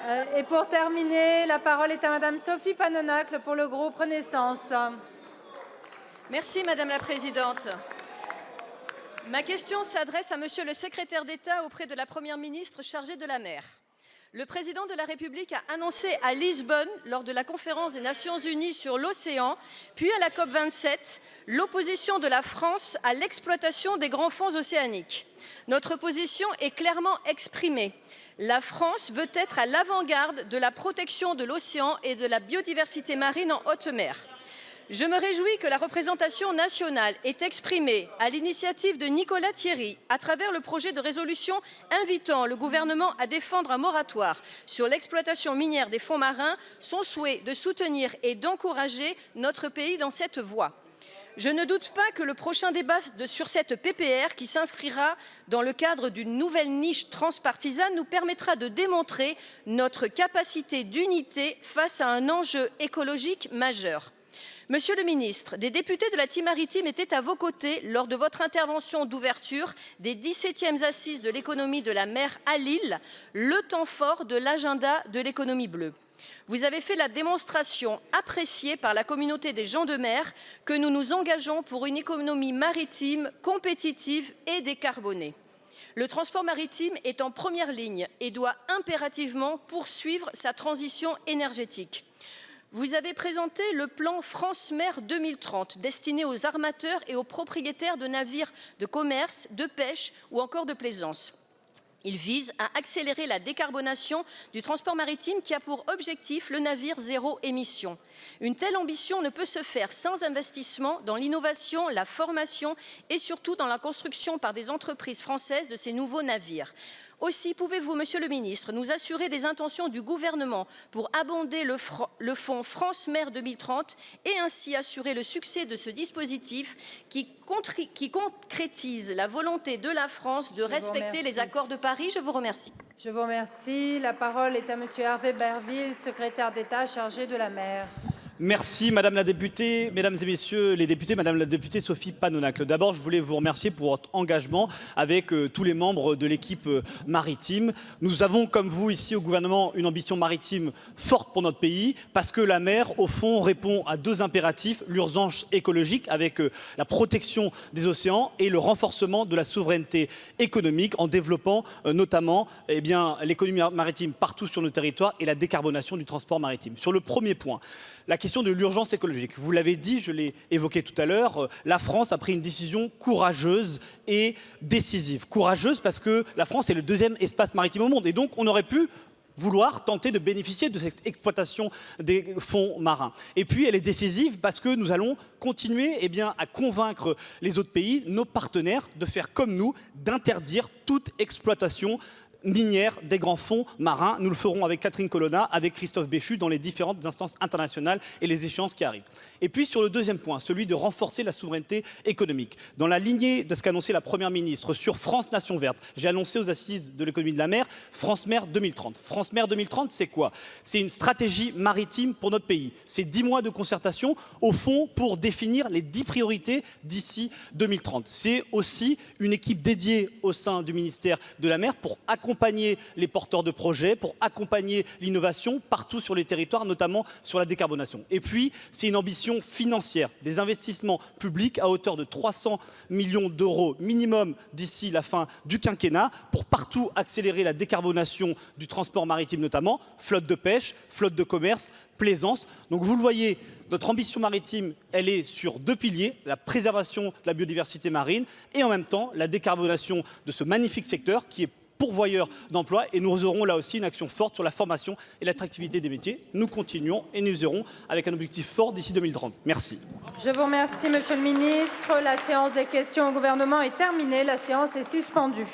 Et pour terminer, la parole est à Madame Sophie Panonacle pour le groupe Renaissance. Merci Madame la Présidente. Ma question s'adresse à Monsieur le secrétaire d'État auprès de la Première ministre chargée de la mer. Le président de la République a annoncé à Lisbonne, lors de la conférence des Nations Unies sur l'océan, puis à la COP27, l'opposition de la France à l'exploitation des grands fonds océaniques. Notre position est clairement exprimée. La France veut être à l'avant-garde de la protection de l'océan et de la biodiversité marine en haute mer. Je me réjouis que la représentation nationale ait exprimé, à l'initiative de Nicolas Thierry, à travers le projet de résolution invitant le gouvernement à défendre un moratoire sur l'exploitation minière des fonds marins, son souhait de soutenir et d'encourager notre pays dans cette voie. Je ne doute pas que le prochain débat sur cette PPR, qui s'inscrira dans le cadre d'une nouvelle niche transpartisane, nous permettra de démontrer notre capacité d'unité face à un enjeu écologique majeur. Monsieur le ministre, des députés de la Team Maritime étaient à vos côtés lors de votre intervention d'ouverture des 17e Assises de l'économie de la mer à Lille, le temps fort de l'agenda de l'économie bleue. Vous avez fait la démonstration appréciée par la communauté des gens de mer que nous nous engageons pour une économie maritime compétitive et décarbonée. Le transport maritime est en première ligne et doit impérativement poursuivre sa transition énergétique. Vous avez présenté le plan France Mer 2030 destiné aux armateurs et aux propriétaires de navires de commerce, de pêche ou encore de plaisance. Il vise à accélérer la décarbonation du transport maritime qui a pour objectif le navire zéro émission. Une telle ambition ne peut se faire sans investissement dans l'innovation, la formation et surtout dans la construction par des entreprises françaises de ces nouveaux navires. Aussi, pouvez-vous, Monsieur le ministre, nous assurer des intentions du gouvernement pour abonder le fonds France Mer 2030 et ainsi assurer le succès de ce dispositif qui concrétise la volonté de la France de respecter les accords de Paris? Je vous remercie. Je vous remercie. La parole est à Monsieur Hervé Berville, secrétaire d'État chargé de la mer. Merci Madame la députée, Mesdames et Messieurs les députés, Madame la députée Sophie Panonacle. D'abord, je voulais vous remercier pour votre engagement avec tous les membres de l'équipe maritime. Nous avons, comme vous ici au gouvernement, une ambition maritime forte pour notre pays parce que la mer, au fond, répond à deux impératifs, l'urgence écologique avec la protection des océans et le renforcement de la souveraineté économique en développant notamment l'économie maritime partout sur nos territoires et la décarbonation du transport maritime. Sur le premier point, la question de l'urgence écologique. Vous l'avez dit, je l'ai évoqué tout à l'heure, la France a pris une décision courageuse et décisive. Courageuse parce que la France est le deuxième espace maritime au monde et donc on aurait pu vouloir tenter de bénéficier de cette exploitation des fonds marins. Et puis elle est décisive parce que nous allons continuer à convaincre les autres pays, nos partenaires, de faire comme nous, d'interdire toute exploitation minière des grands fonds marins. Nous le ferons avec Catherine Colonna, avec Christophe Béchu dans les différentes instances internationales et les échéances qui arrivent. Et puis sur le deuxième point, celui de renforcer la souveraineté économique. Dans la lignée de ce qu'a annoncé la Première ministre sur France Nation Verte, j'ai annoncé aux assises de l'économie de la mer France Mer 2030. France Mer 2030, c'est quoi? C'est une stratégie maritime pour notre pays. C'est 10 mois de concertation au fond pour définir les 10 priorités d'ici 2030. C'est aussi une équipe dédiée au sein du ministère de la mer pour accompagner les porteurs de projets, pour accompagner l'innovation partout sur les territoires, notamment sur la décarbonation. Et puis, c'est une ambition financière, des investissements publics à hauteur de 300 millions d'euros minimum d'ici la fin du quinquennat pour partout accélérer la décarbonation du transport maritime notamment, flotte de pêche, flotte de commerce, plaisance. Donc vous le voyez, notre ambition maritime, elle est sur deux piliers, la préservation de la biodiversité marine et en même temps la décarbonation de ce magnifique secteur qui est pourvoyeurs d'emplois et nous aurons là aussi une action forte sur la formation et l'attractivité des métiers. Nous continuons et nous irons avec un objectif fort d'ici 2030. Merci. Je vous remercie, Monsieur le ministre. La séance des questions au gouvernement est terminée. La séance est suspendue.